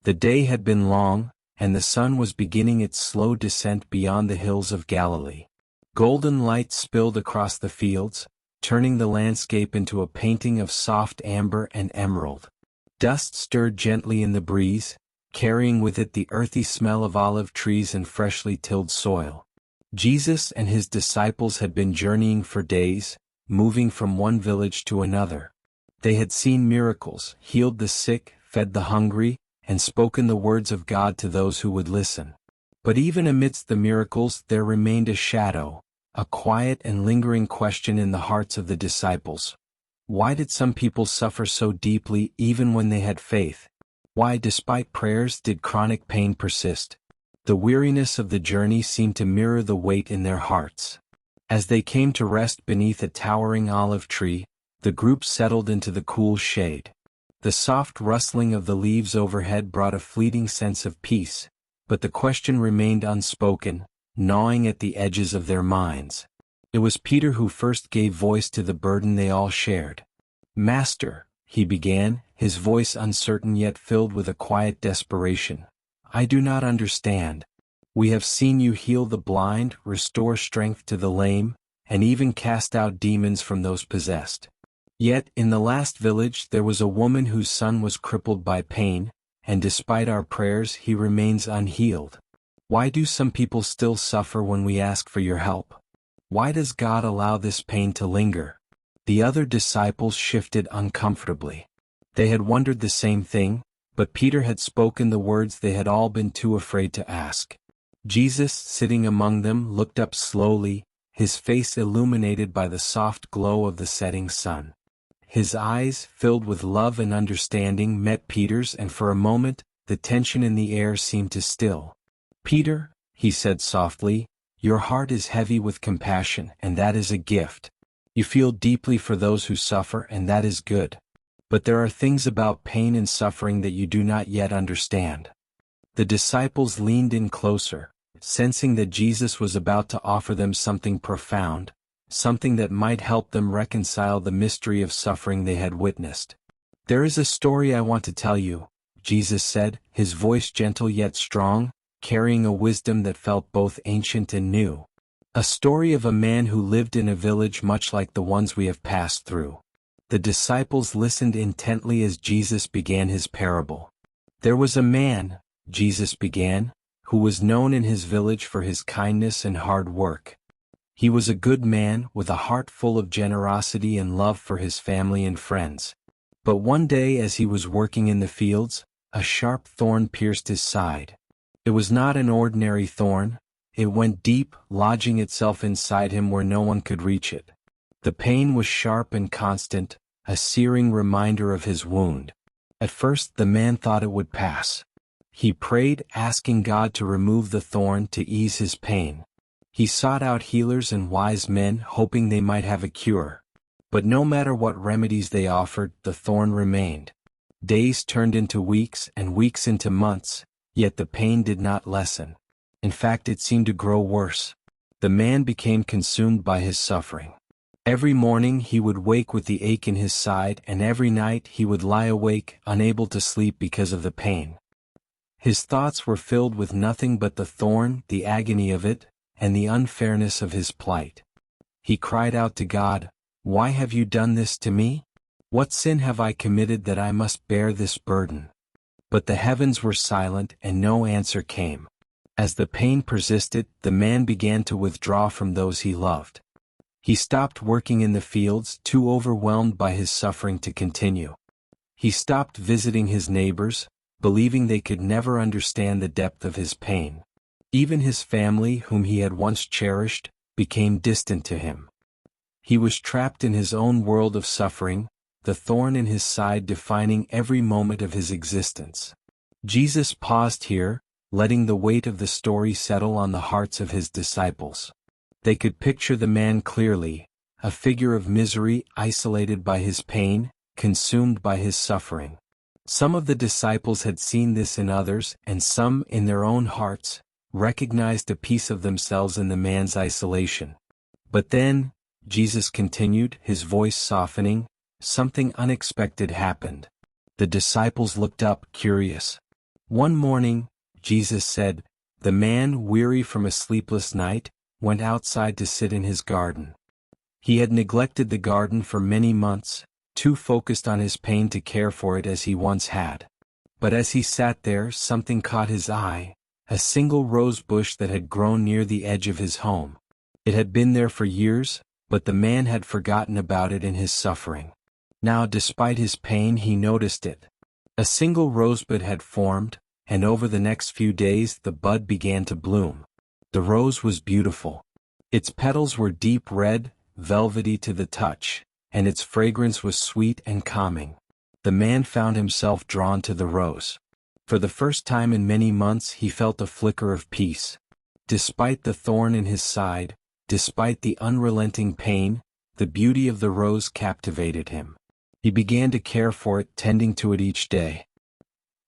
The day had been long, and the sun was beginning its slow descent beyond the hills of Galilee. Golden light spilled across the fields, turning the landscape into a painting of soft amber and emerald. Dust stirred gently in the breeze, carrying with it the earthy smell of olive trees and freshly tilled soil. Jesus and his disciples had been journeying for days, moving from one village to another. They had seen miracles, healed the sick, fed the hungry, and spoken the words of God to those who would listen. But even amidst the miracles there remained a shadow, a quiet and lingering question in the hearts of the disciples. Why did some people suffer so deeply even when they had faith? Why, despite prayers, did chronic pain persist? The weariness of the journey seemed to mirror the weight in their hearts. As they came to rest beneath a towering olive tree, the group settled into the cool shade. The soft rustling of the leaves overhead brought a fleeting sense of peace, but the question remained unspoken, gnawing at the edges of their minds. It was Peter who first gave voice to the burden they all shared. "Master," he began, his voice uncertain yet filled with a quiet desperation, "I do not understand. We have seen you heal the blind, restore strength to the lame, and even cast out demons from those possessed. Yet, in the last village there was a woman whose son was crippled by pain, and despite our prayers he remains unhealed. Why do some people still suffer when we ask for your help? Why does God allow this pain to linger?" The other disciples shifted uncomfortably. They had wondered the same thing, but Peter had spoken the words they had all been too afraid to ask. Jesus, sitting among them, looked up slowly, his face illuminated by the soft glow of the setting sun. His eyes, filled with love and understanding, met Peter's, and for a moment, the tension in the air seemed to still. "Peter," he said softly, "your heart is heavy with compassion, and that is a gift. You feel deeply for those who suffer, and that is good. But there are things about pain and suffering that you do not yet understand." The disciples leaned in closer, sensing that Jesus was about to offer them something profound, something that might help them reconcile the mystery of suffering they had witnessed. "There is a story I want to tell you," Jesus said, his voice gentle yet strong, carrying a wisdom that felt both ancient and new. "A story of a man who lived in a village much like the ones we have passed through." The disciples listened intently as Jesus began his parable. "There was a man," Jesus began, "who was known in his village for his kindness and hard work. He was a good man, with a heart full of generosity and love for his family and friends. But one day as he was working in the fields, a sharp thorn pierced his side. It was not an ordinary thorn. It went deep, lodging itself inside him where no one could reach it. The pain was sharp and constant, a searing reminder of his wound. At first the man thought it would pass. He prayed, asking God to remove the thorn to ease his pain. He sought out healers and wise men, hoping they might have a cure. But no matter what remedies they offered, the thorn remained. Days turned into weeks and weeks into months, yet the pain did not lessen. In fact, it seemed to grow worse. The man became consumed by his suffering. Every morning he would wake with the ache in his side, and every night he would lie awake, unable to sleep because of the pain. His thoughts were filled with nothing but the thorn, the agony of it, and the unfairness of his plight. He cried out to God, "Why have you done this to me? What sin have I committed that I must bear this burden?" But the heavens were silent and no answer came. As the pain persisted, the man began to withdraw from those he loved. He stopped working in the fields, too overwhelmed by his suffering to continue. He stopped visiting his neighbors, believing they could never understand the depth of his pain. Even his family, whom he had once cherished, became distant to him. He was trapped in his own world of suffering, the thorn in his side defining every moment of his existence. Jesus paused here, letting the weight of the story settle on the hearts of his disciples. They could picture the man clearly, a figure of misery, isolated by his pain, consumed by his suffering. Some of the disciples had seen this in others, and some, in their own hearts, recognized a piece of themselves in the man's isolation. But then, Jesus continued, his voice softening, something unexpected happened. The disciples looked up, curious. One morning, Jesus said, the man, weary from a sleepless night, went outside to sit in his garden. He had neglected the garden for many months, too focused on his pain to care for it as he once had. But as he sat there, something caught his eye, a single rose bush that had grown near the edge of his home. It had been there for years, but the man had forgotten about it in his suffering. Now, despite his pain, he noticed it. A single rosebud had formed, and over the next few days the bud began to bloom. The rose was beautiful. Its petals were deep red, velvety to the touch, and its fragrance was sweet and calming. The man found himself drawn to the rose. For the first time in many months he felt a flicker of peace. Despite the thorn in his side, despite the unrelenting pain, the beauty of the rose captivated him. He began to care for it, tending to it each day.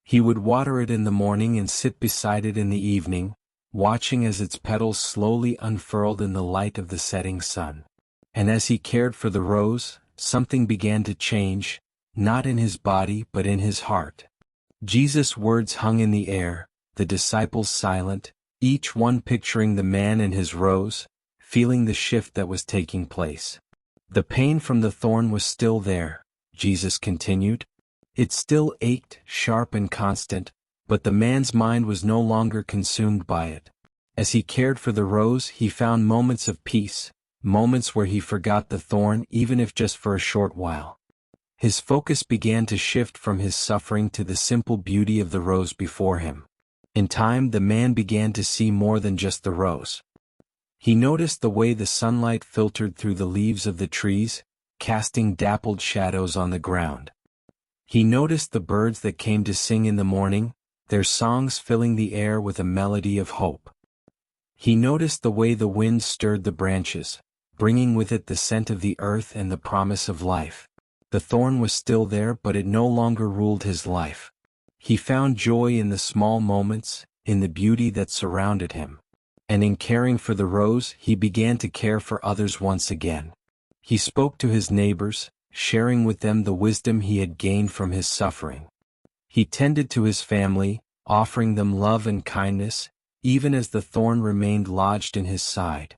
He would water it in the morning and sit beside it in the evening, watching as its petals slowly unfurled in the light of the setting sun. And as he cared for the rose, something began to change, not in his body but in his heart. Jesus' words hung in the air, the disciples silent, each one picturing the man and his rose, feeling the shift that was taking place. The pain from the thorn was still there, Jesus continued. It still ached, sharp and constant, but the man's mind was no longer consumed by it. As he cared for the rose, he found moments of peace, moments where he forgot the thorn, even if just for a short while. His focus began to shift from his suffering to the simple beauty of the rose before him. In time, the man began to see more than just the rose. He noticed the way the sunlight filtered through the leaves of the trees, casting dappled shadows on the ground. He noticed the birds that came to sing in the morning, their songs filling the air with a melody of hope. He noticed the way the wind stirred the branches, bringing with it the scent of the earth and the promise of life. The thorn was still there, but it no longer ruled his life. He found joy in the small moments, in the beauty that surrounded him. And in caring for the rose, he began to care for others once again. He spoke to his neighbors, sharing with them the wisdom he had gained from his suffering. He tended to his family, offering them love and kindness, even as the thorn remained lodged in his side.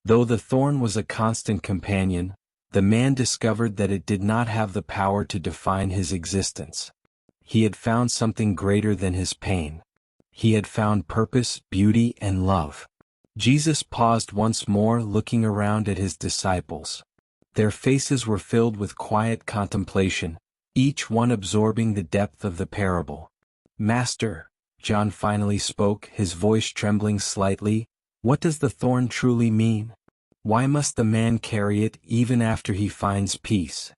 Though the thorn was a constant companion, the man discovered that it did not have the power to define his existence. He had found something greater than his pain. He had found purpose, beauty, and love. Jesus paused once more, looking around at his disciples. Their faces were filled with quiet contemplation, each one absorbing the depth of the parable. "Master," John finally spoke, his voice trembling slightly, "what does the thorn truly mean? Why must the man carry it even after he finds peace?"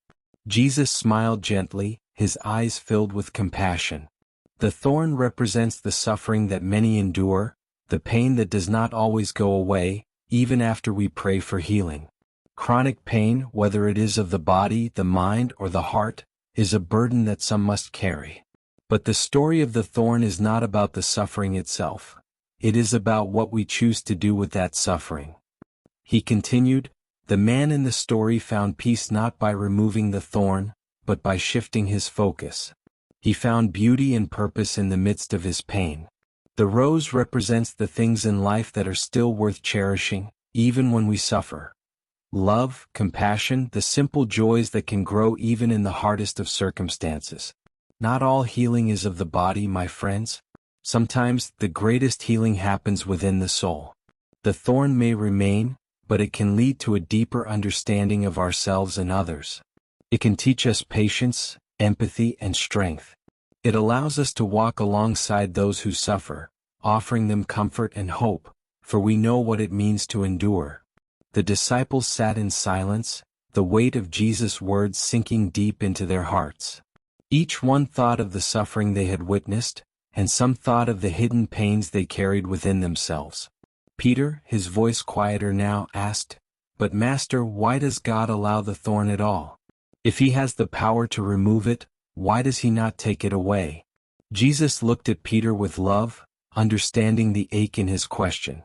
Jesus smiled gently, his eyes filled with compassion. "The thorn represents the suffering that many endure, the pain that does not always go away, even after we pray for healing. Chronic pain, whether it is of the body, the mind, or the heart, is a burden that some must carry. But the story of the thorn is not about the suffering itself. It is about what we choose to do with that suffering." He continued, "The man in the story found peace not by removing the thorn, but by shifting his focus. He found beauty and purpose in the midst of his pain. The rose represents the things in life that are still worth cherishing, even when we suffer. Love, compassion, the simple joys that can grow even in the hardest of circumstances. Not all healing is of the body, my friends. Sometimes, the greatest healing happens within the soul. The thorn may remain, but it can lead to a deeper understanding of ourselves and others. It can teach us patience, empathy, and strength. It allows us to walk alongside those who suffer, offering them comfort and hope, for we know what it means to endure." The disciples sat in silence, the weight of Jesus' words sinking deep into their hearts. Each one thought of the suffering they had witnessed, and some thought of the hidden pains they carried within themselves. Peter, his voice quieter now, asked, "But Master, why does God allow the thorn at all? If he has the power to remove it, why does he not take it away?" Jesus looked at Peter with love, understanding the ache in his question.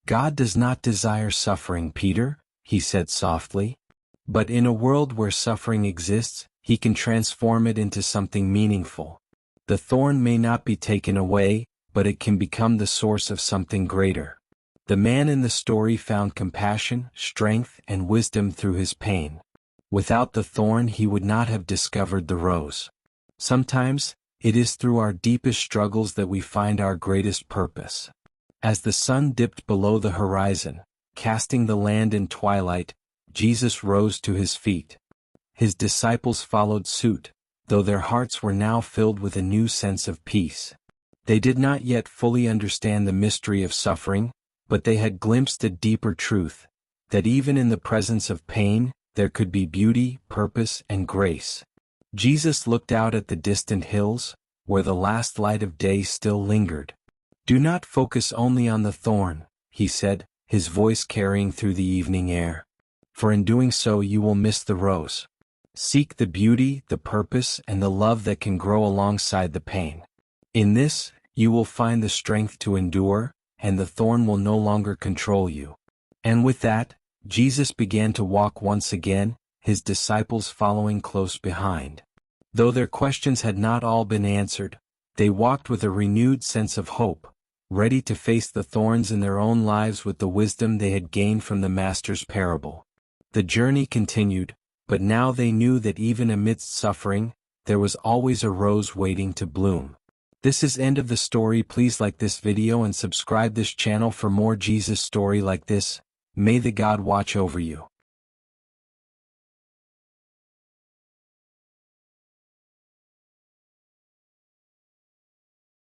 "God does not desire suffering, Peter," he said softly. "But in a world where suffering exists, he can transform it into something meaningful. The thorn may not be taken away, but it can become the source of something greater. The man in the story found compassion, strength, and wisdom through his pain. Without the thorn he would not have discovered the rose. Sometimes, it is through our deepest struggles that we find our greatest purpose. As the sun dipped below the horizon, casting the land in twilight, Jesus rose to his feet. His disciples followed suit, though their hearts were now filled with a new sense of peace. They did not yet fully understand the mystery of suffering, but they had glimpsed a deeper truth, that even in the presence of pain, there could be beauty, purpose, and grace. Jesus looked out at the distant hills, where the last light of day still lingered. "Do not focus only on the thorn," he said, his voice carrying through the evening air. "For in doing so you will miss the rose. Seek the beauty, the purpose, and the love that can grow alongside the pain. In this, you will find the strength to endure, and the thorn will no longer control you." And with that, Jesus began to walk once again, his disciples following close behind. Though their questions had not all been answered, they walked with a renewed sense of hope, ready to face the thorns in their own lives with the wisdom they had gained from the Master's parable. The journey continued, but now they knew that even amidst suffering, there was always a rose waiting to bloom. This is end of the story. Please like this video and subscribe this channel for more Jesus story like this. May the God watch over you.